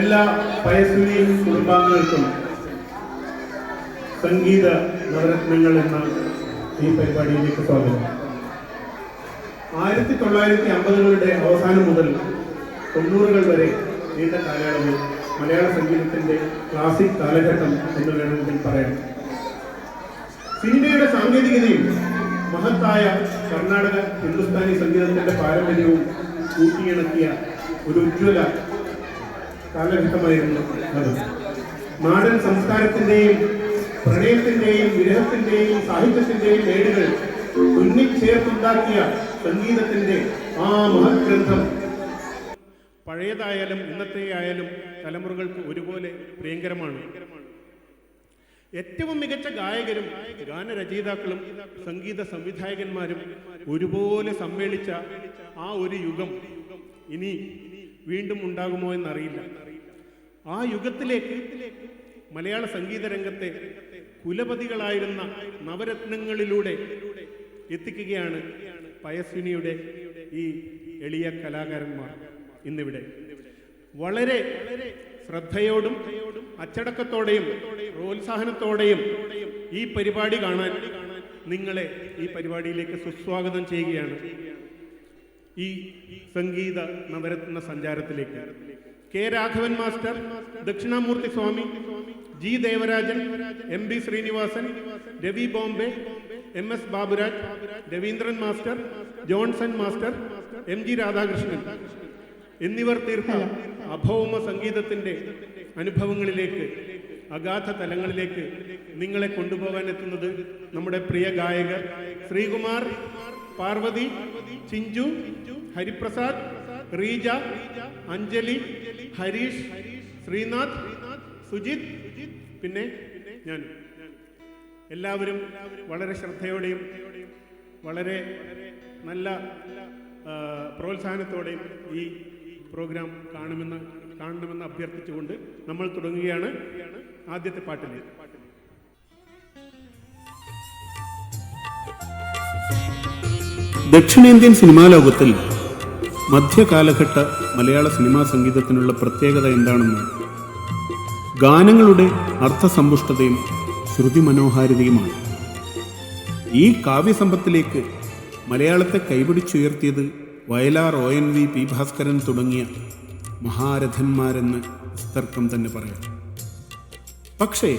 എല്ലാ പയസ്വിനി കുടുംബാംഗങ്ങൾക്കും സംഗീത നവരത്നങ്ങൾ എന്ന ഈ പരിപാടിയിലേക്ക് സ്വാഗതം. 1950കളുടെ അവസാനം മുതൽ 90കൾ വരെ നീണ്ട കാലയളവ് മലയാള സംഗീതത്തിൻ്റെ ക്ലാസിക് കാലഘട്ടം എന്ന് വേണമെങ്കിൽ പറയാം. സിനിമയുടെ സാങ്കേതികതയും മഹത്തായ കർണാടക ഹിന്ദുസ്ഥാനി സംഗീതത്തിൻ്റെ പാരമ്പര്യവും കൂട്ടിയിണക്കിയ ഒരു ഉജ്ജ്വല കാലഘട്ടമായിരുന്നു അത്. നാടൻ സംസ്കാരത്തിൻ്റെയും പ്രണയത്തിൻ്റെയും വിരഹത്തിൻ്റെയും സാഹിത്യത്തിൻ്റെയും ഏടുകൾ തുന്നിച്ചേർത്തുണ്ടാക്കിയ സംഗീതത്തിൻ്റെ ആ മഹത് ഗ്രന്ഥം പഴയതായാലും ഇന്നത്തെ ആയാലും തലമുറകൾക്ക് ഒരുപോലെ പ്രിയങ്കരമാണ്. ഏറ്റവും മികച്ച ഗായകരും ഗാനരചയിതാക്കളും സംഗീത സംവിധായകന്മാരും ഒരുപോലെ സമ്മേളിച്ച ആ ഒരു യുഗം ഇനി വീണ്ടും ഉണ്ടാകുമോ എന്നറിയില്ല. ആ യുഗത്തിലേക്ക് മലയാള സംഗീത രംഗത്തെ കുലപതികളായിരുന്ന നവരത്നങ്ങളിലൂടെ എത്തിക്കുകയാണ് പയസ്വിനിയുടെ ഈ എളിയ കലാകാരന്മാർ ഇന്നിവിടെ. വളരെ ശ്രദ്ധയോടും അച്ചടക്കത്തോടെയും പ്രോത്സാഹനത്തോടെയും ഈ പരിപാടി കാണാൻ നിങ്ങളെ ഈ പരിപാടിയിലേക്ക് സുസ്വാഗതം ചെയ്യുകയാണ്. ഈ സംഗീത നവരത്ന സഞ്ചാരത്തിലേക്ക് K Raghavan master, Dakshinamoorthy Swami, G Devarajan, M B Sreenivasan, Ravi Bombay, M S Baburaj, Raveendran master, Johnson master, M G Radhakrishnan എന്നിവർ തീർത്ത അഭൗമ സംഗീതത്തിൻ്റെ അനുഭവങ്ങളിലേക്ക്, അഗാധ തലങ്ങളിലേക്ക് നിങ്ങളെ കൊണ്ടുപോകാൻ എത്തുന്നത് നമ്മുടെ പ്രിയ ഗായകർ ശ്രീകുമാർ, പാർവതി, ചിഞ്ചു, ഹരിപ്രസാദ്, റീജ, അഞ്ജലി, ഹരീഷ്, ശ്രീനാഥ്, സുജിത്, പിന്നെ ഞാൻ. എല്ലാവരും വളരെ ശ്രദ്ധയോടെയും വളരെ നല്ല പ്രോത്സാഹനത്തോടെയും ഈ പ്രോഗ്രാം കാണണമെന്ന് അഭ്യർത്ഥിച്ചുകൊണ്ട് നമ്മൾ തുടങ്ങുകയാണ് ആദ്യത്തെ പാട്ടിലേക്ക്. ദക്ഷിണേന്ത്യൻ സിനിമാ ലോകത്തിൽ മധ്യകാലഘട്ട മലയാള സിനിമാ സംഗീതത്തിനുള്ള പ്രത്യേകത എന്താണെന്ന് ഗാനങ്ങളുടെ അർത്ഥസമ്പുഷ്ടതയും ശ്രുതി മനോഹാരിതയുമാണ്. ഈ കാവ്യസമ്പത്തിലേക്ക് മലയാളത്തെ കൈപിടിച്ചുയർത്തിയത് വയലാർ, ONV, പി ഭാസ്കരൻ തുടങ്ങിയ മഹാരഥന്മാരെന്ന് നിസ്തർക്കം തന്നെ പറയാം. പക്ഷേ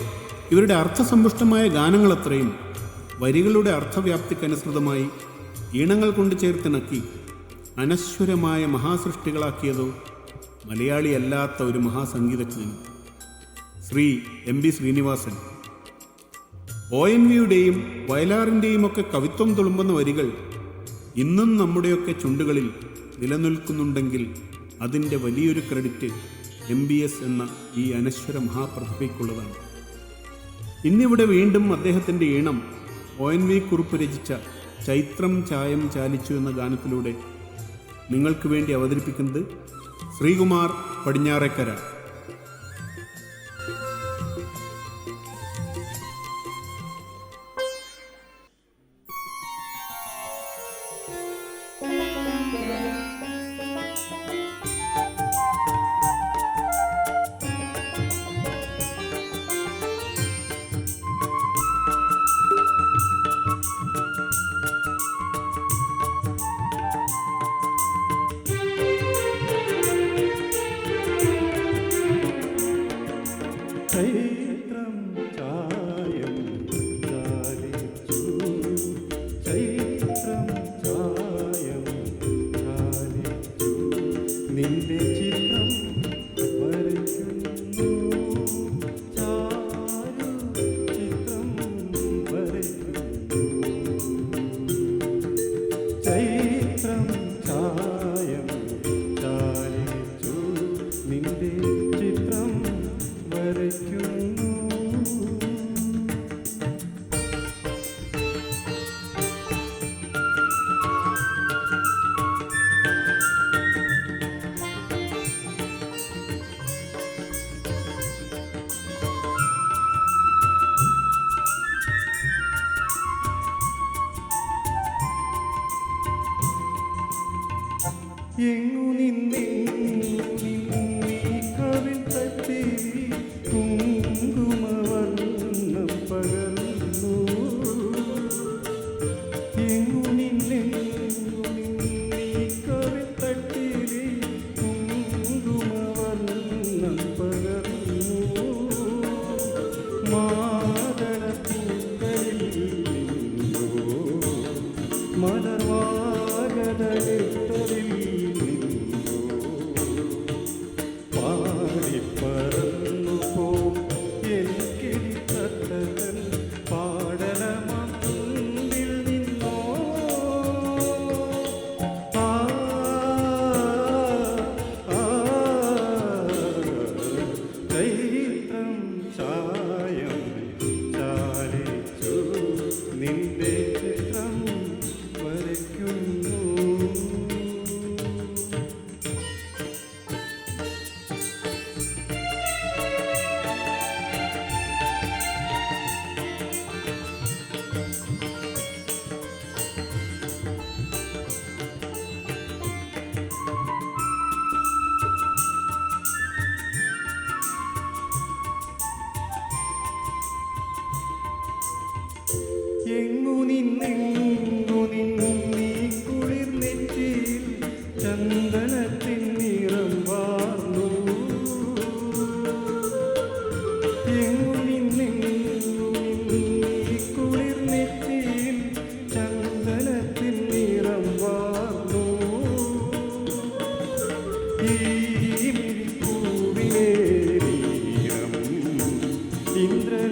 ഇവരുടെ അർത്ഥസമ്പുഷ്ടമായ ഗാനങ്ങളത്രയും വരികളുടെ അർത്ഥവ്യാപ്തിക്കനുസൃതമായി ഈണങ്ങൾ കൊണ്ട് ചേർത്തിണക്കി അനശ്വരമായ മഹാസൃഷ്ടികളാക്കിയതോ മലയാളിയല്ലാത്ത ഒരു മഹാസംഗീതജ്ഞൻ ശ്രീ MB ശ്രീനിവാസൻ. ONVയുടെയും വയലാറിൻ്റെയും ഒക്കെ കവിത്വം തുളുമ്പുന്ന വരികൾ ഇന്നും നമ്മുടെയൊക്കെ ചുണ്ടുകളിൽ നിലനിൽക്കുന്നുണ്ടെങ്കിൽ അതിൻ്റെ വലിയൊരു ക്രെഡിറ്റ് MBS എന്ന ഈ അനശ്വര മഹാപ്രതിഭയ്ക്കുള്ളതാണ്. ഇന്നിവിടെ വീണ്ടും അദ്ദേഹത്തിൻ്റെ ഈണം ONV കുറുപ്പ് രചിച്ച ചൈത്രം ചായം ചാലിച്ചു എന്ന ഗാനത്തിലൂടെ നിങ്ങൾക്ക് വേണ്ടി അവതരിപ്പിക്കുന്നത് ശ്രീകുമാർ പടിഞ്ഞാറേക്കര. എങ്ങു നിന്നീ കവിൾ നിന്റെ ചിത്രം വരയ്ക്കുന്നു. എങ്ങു നിന്നീ കുളിർനെറ്റിയിൽ ചന്ദനത്തിൻ നിറം വാർന്നു. എങ്ങു നിന്നീ കുളിർനെറ്റിയിൽ ചന്ദനത്തിൻ നിറം വാർന്നു. ഈ പൂവിനെ നീളം ഇന്ദ്രനീലമണിച്ചില്ലിൽ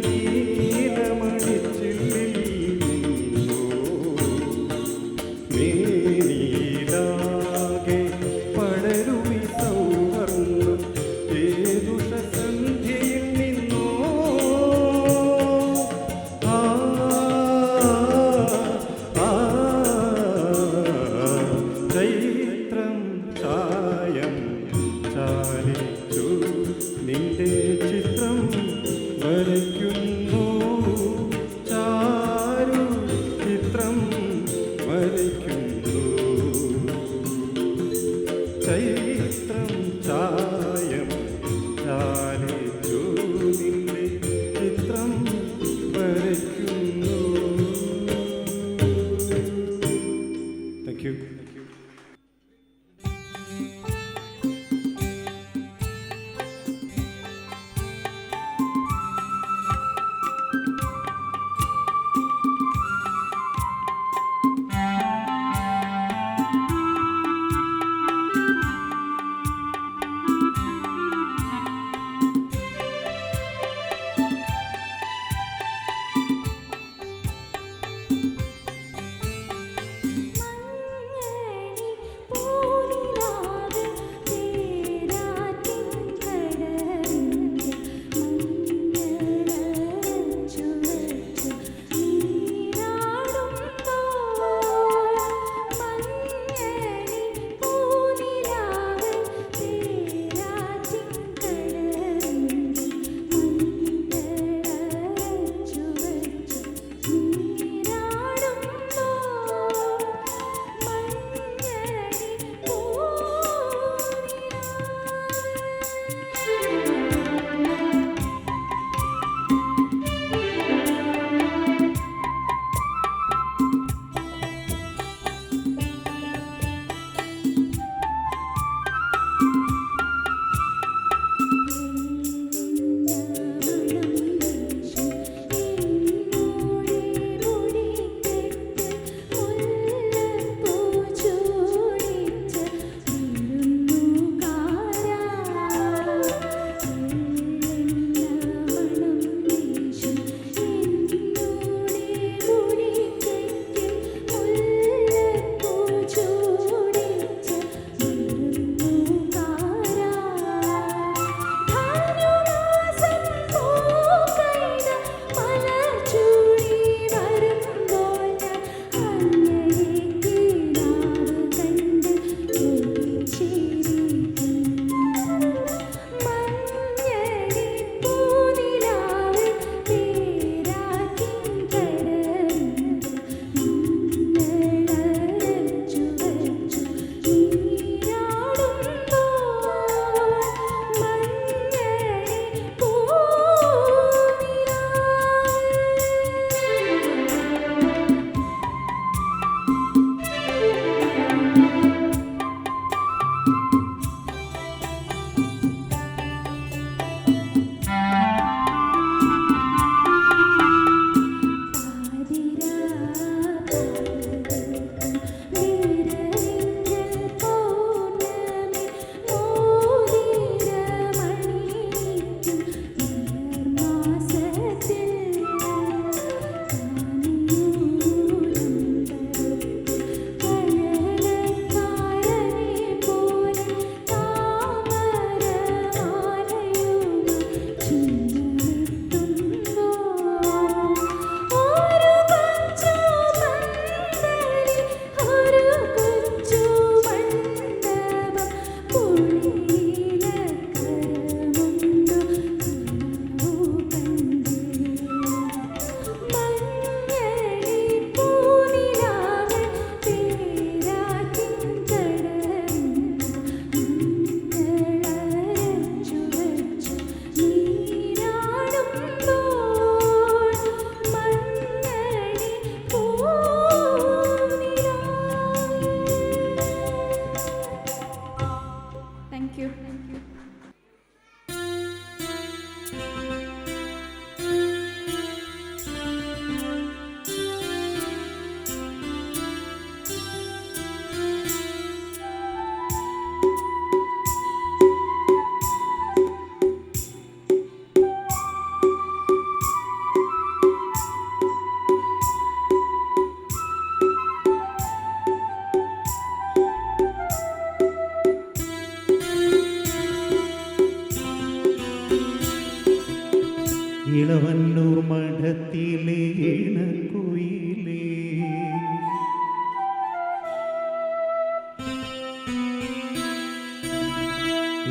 ഇണക്കുയിലേ.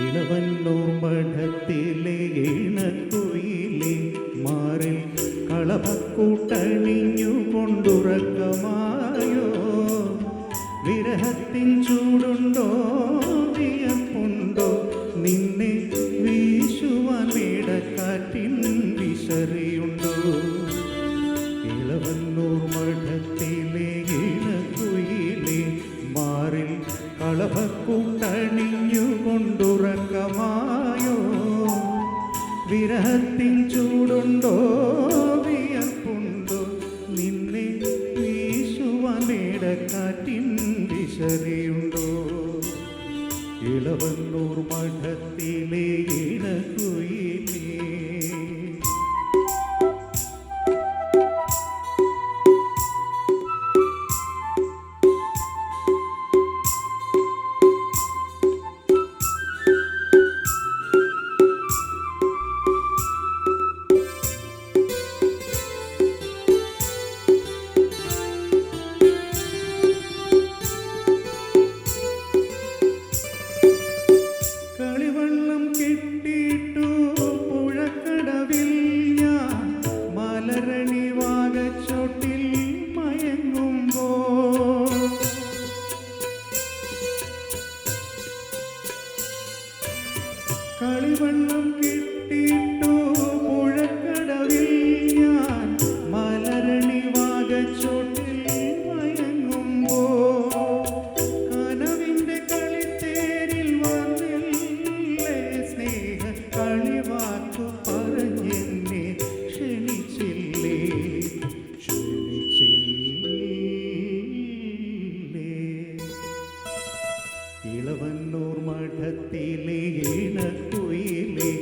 ഇളവന്നൂർ മഠത്തിലെ ഇണക്കുയിലേ, മാറിൽ കളഭക്കൂട്ടണിഞ്ഞു കൊണ്ടുറക്കമായോ. വിരഹത്തിൻ ചൂടുണ്ടോ വിയപ്പുണ്ടോ, നിന്നെ വീശുവാൻ മേടക്കാറ്റിൻ വിശറിയുണ്ടോ. ഇളവന്നൂർ മഠത്തിലെ ഇണക്കുയിലേ, മാറിൽ കളഭക്കൂട്ടണിഞ്ഞു കൊണ്ടുറക്കമായോ. വിരഹത്തിൻ ചൂടുണ്ടോ വിയർപ്പുണ്ടോ, നിന്നെ വീശുവാൻ മേടക്കാറ്റിൻ വിശറിയുണ്ടോ. ഇളവന്നൂർ മഠത്തിലെ ഇണക്കുയിലേ. കളിവള്ളം കെട്ടിട്ടു പുഴക്കടവിൽ ഞാൻ മലരണി വാകച്ചോട്ടിൽ മയങ്ങുമ്പോൾ, കളിവള്ളം കെട്ടിട്ടു പുഴക്കടവിൽ ഞാൻ മലരണി വാകച്ചോട്ടിൽ മയങ്ങുമ്പോൾ, കനവിൻ്റെ കളിത്തേരിൽ വന്നില്ലേ സ്നേഹ കളിവാക്കു പറഞ്ഞെന്നെ ക്ഷണിച്ചില്ലേ, ക്ഷണിച്ചില്ലേ. ഇളവന്നൂർ മഠത്തിലെ ഇണക്കുയിലേ,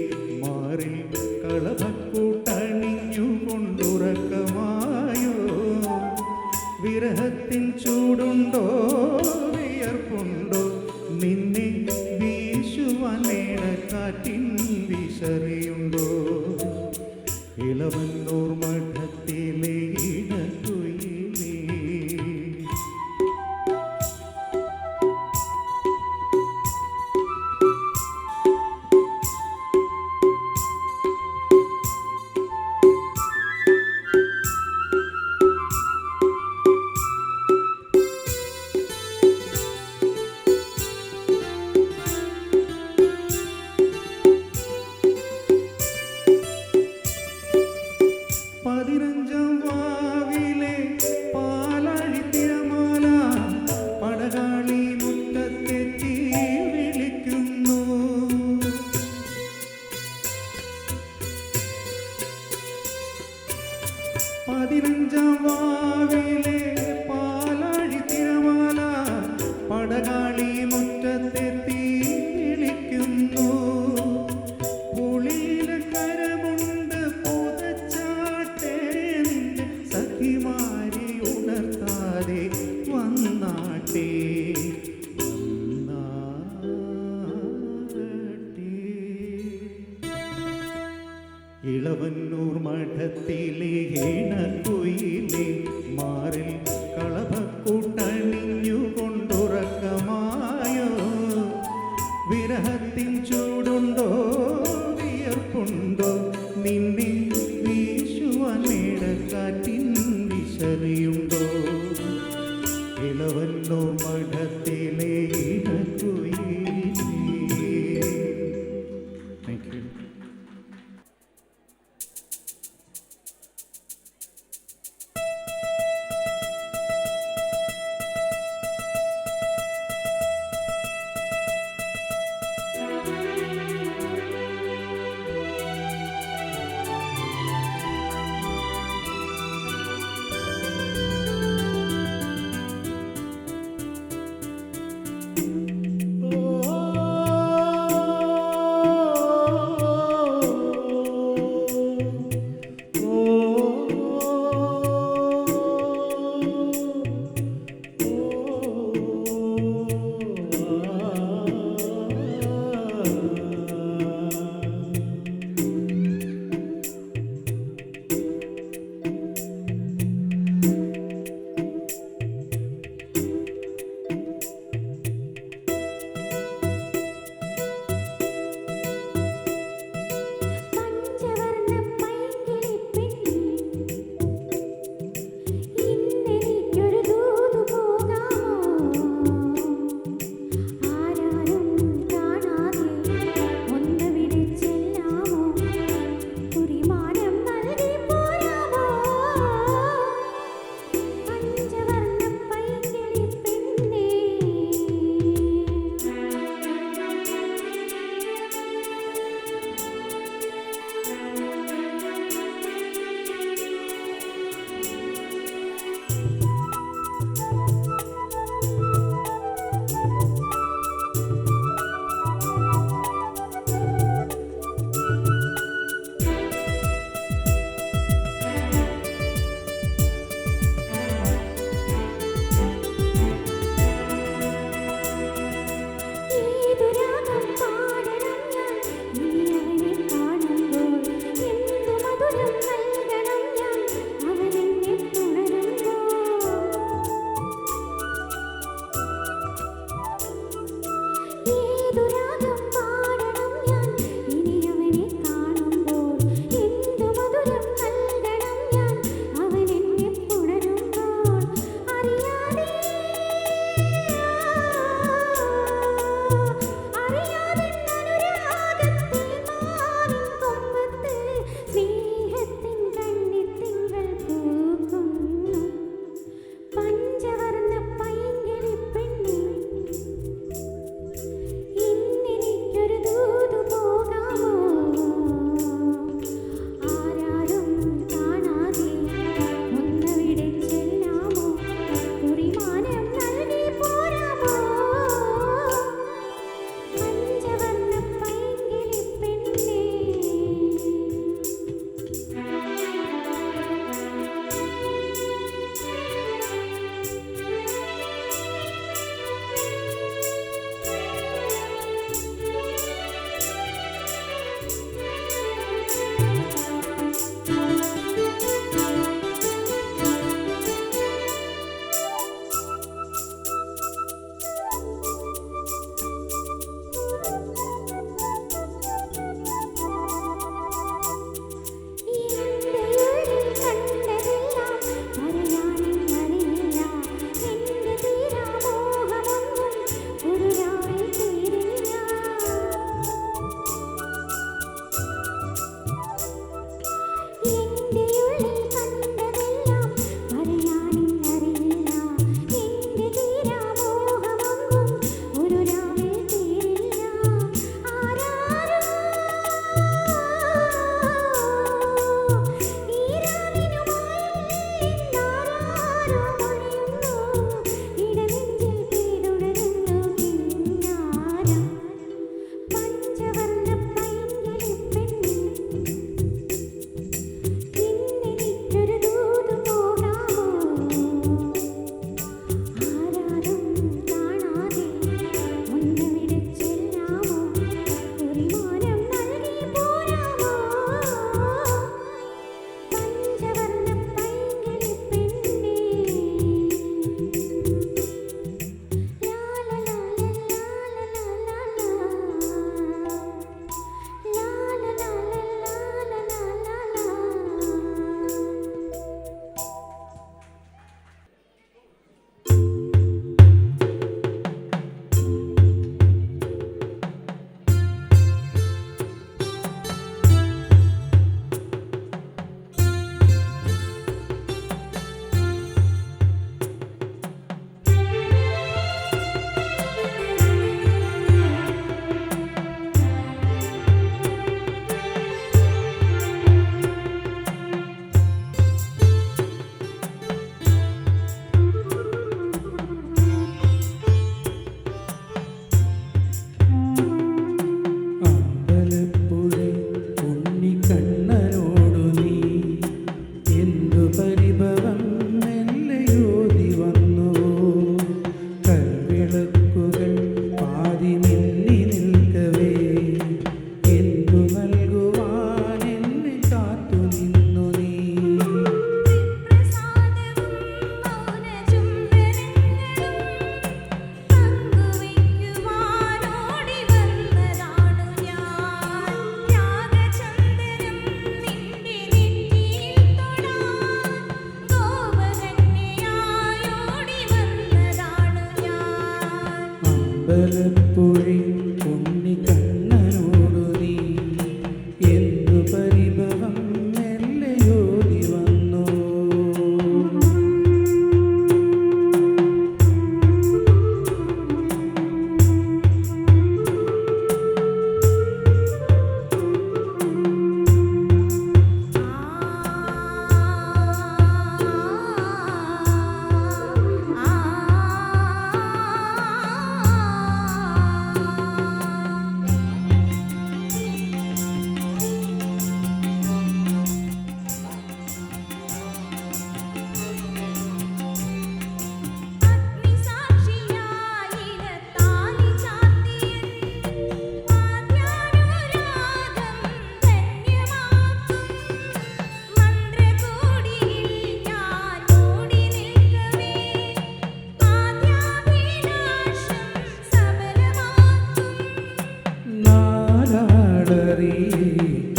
മാറിൽ കളഭക്കൂട്ടണിഞ്ഞു കൊണ്ടുറക്കമായോ. വിരഹത്തിൻ ചൂടുണ്ടോ വിയർപ്പുണ്ടോ, നിന്നെ വീശുവാൻ മേടക്കാറ്റിൻ വിശറിയുണ്ടോ. ഇളവന്നൂർ മഠത്തിലെ ഇണക്കുയിലേ. പതിനഞ്ചാം വാവിലെ പാലാഴി തിരമാല പടകാളി മുറ്റത്തെത്തി വിളിക്കുന്നു. പതിനഞ്ചാം വാവിലെ പാലാഴി തിരമാല പടകാളി മുറ്റത്തെത്തി വിളിക്കുന്നു. പുളിയില കരമുണ്ട് പുതച്ചാട്ടെ, നിന്റെ സഖിമാരി ഉണർത്താതെ വന്നാട്ടെ, വന്നാട്ടെ. ഇളവന്നൂർ മഠത്തിലെ ഇണക്കുയിലേ, മാറിൽ കളഭക്കൂട്ടണിഞ്ഞു കൊണ്ടുറക്കമായോ. വിരഹത്തിൻ ചൂടുണ്ടോ വിയർപ്പുണ്ടോ, നിന്നെ വീശുവാൻ മേടക്കാറ്റിൻ വിശറിയുണ്ടോ. ഇളവന്നൂർ മഠത്തിലെ ഇണക്കുയിലേ. Thank you. അമ്പലപ്പുഴി ഉണ്ണിക്കണ്ണനോടു നീ എന്തു പരിഭവം മെല്ലയോടി വന്നു.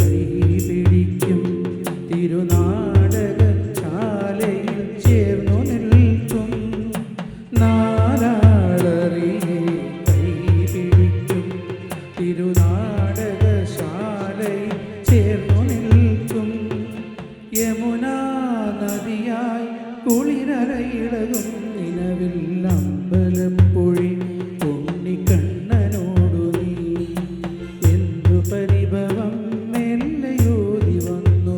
കൈപിടിക്കും തിരുനാടകശാലയിൽ ചേർന്നു നിൽക്കും. നാലാളറിയെ കൈപിടിക്കും തിരുനാടകശാലയിൽ ചേർന്നു നിൽക്കും. യമുനാ നദിയായി കുളിരലയിളകും നിലവിൽ അമ്പലപ്പുഴി ഉണ്ണിക്കണ്ണനോടു നീ എന്തു പരിഭവം മെല്ലയോടി വന്നു.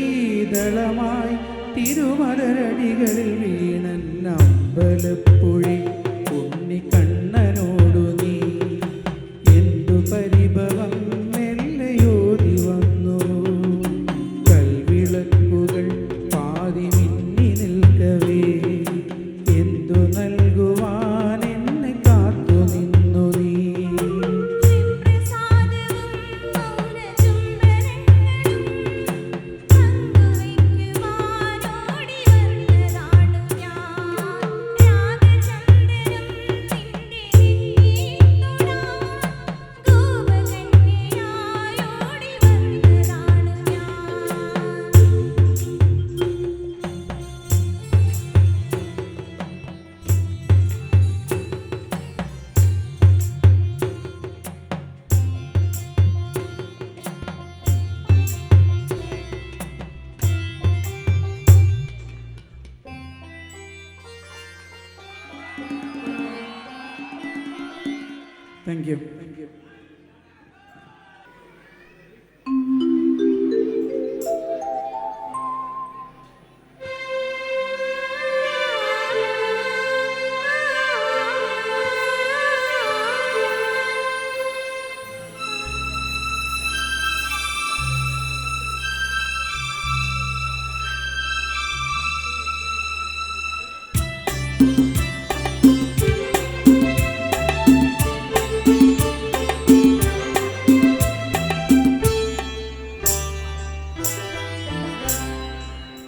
തുളസീദളമായി തിരുമലരടികളിൽ വീണൻ അമ്പലപ്പുഴി ഉണ്ണിക്കണ്ണനോടു നീ എന്തു പരിഭവം മെല്ലയോടി വന്നു. കൽവിളക്കുകൾ പാതി മിന്നി നിൽക്കവേ എന്തു നൽകുവാൻ എന്നെ കാത്തു നിന്നു നീ. Thank you.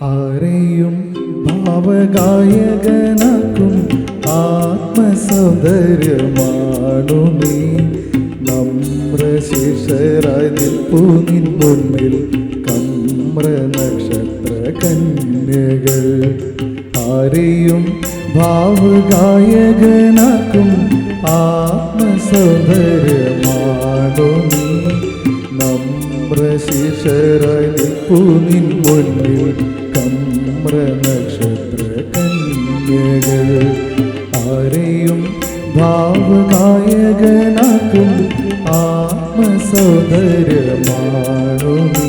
ആരെയും ഭാവഗായകനാക്കും ആത്മസൗന്ദര്യമാണു നീ. നമ്രശിശരായി നിൽപ്പു നിൻ മുന്നിൽ കമ്ര നക്ഷത്ര കന്യകൾ. ആരെയും ഭാവഗായകനാക്കും ആത്മസൗന്ദര്യമാണു നീ. നമ്രശീർഷരായി നിൽപ്പു നിൻ മുന്നിൽ കമ്ര നക്ഷത്ര കന്യകൾ ആരെയും ഭാവഗായകനാക്കും ആത്മസൗന്ദര്യമാണു നീ.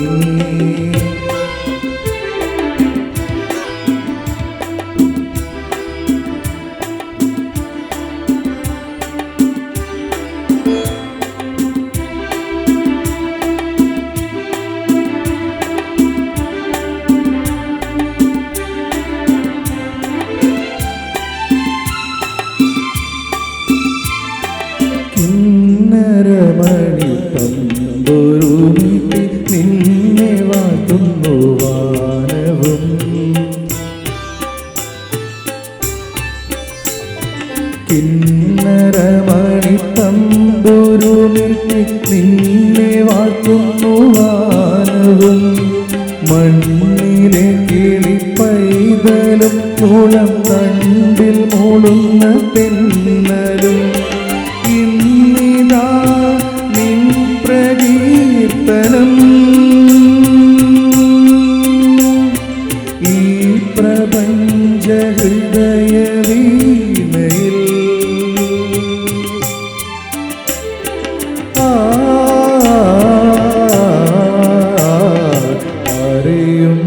കിന്നരമണി തമ്പുരുമീട്ടി നിന്നെ വാഴ്ത്തുന്നു വാനവും. കിന്നരമണി തമ്പുരുമീട്ടി നിന്നെ വാഴ്ത്തുന്നു വാനവും. മണ്ണിലെ കിളി പൈതലും മൂളം തണ്ടിൽ മൂളുന്ന തെന്നലും ഇന്നിതാ നിൻ പ്രകീർത്തനം ഈ പ്രപഞ്ച ഹൃദയ വീണയിൽ. ആരെയും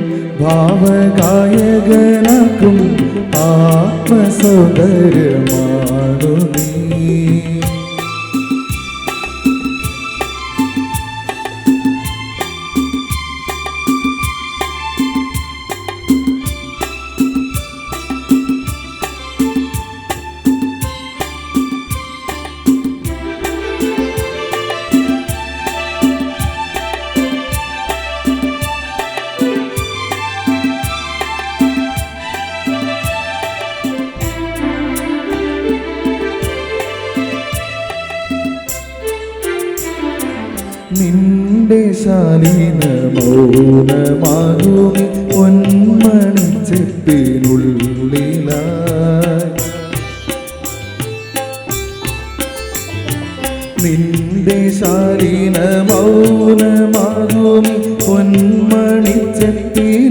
ഭാവഗായകനാക്കും ആത്മസൗന്ദര്യമാണു നീ. നിന്റെ ശാലീന മൗനമാകുമി പൊന്മണി ചെപ്പിനുള്ളിലായി. നിന്റെ ശാലീന മൗനമാകുമി പൊന്മണി ചെപ്പിനുള്ളിലായി.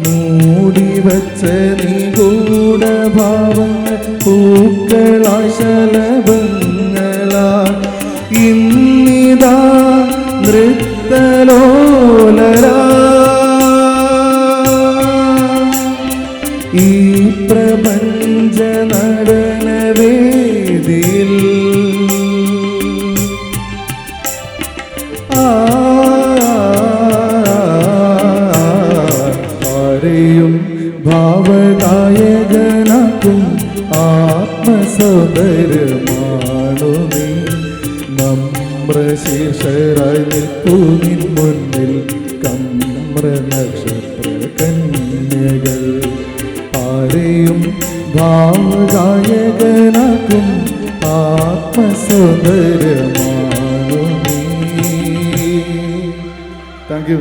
മൂടിവച്ച നിഗൂഢഭാവങ്ങൾ പൂക്കളായി ശലഭങ്ങളായി ഇന്നിതാ നൃത്തലോലരാ ഈ പ്രപഞ്ച നടനവേദിയിൽ. ആരെയും ഭാവഗായകനാക്കും ആത്മസൗന്ദര്യമാണു നീ. നമ്രശീർഷരായി നിൽപ്പു നിൻ മുന്നിൽ കമ്ര നക്ഷത്ര കന്യകൾ ആരെയും ഭാവഗായകനാക്കും ആത്മസൗന്ദര്യമാണു നീ. Thank you.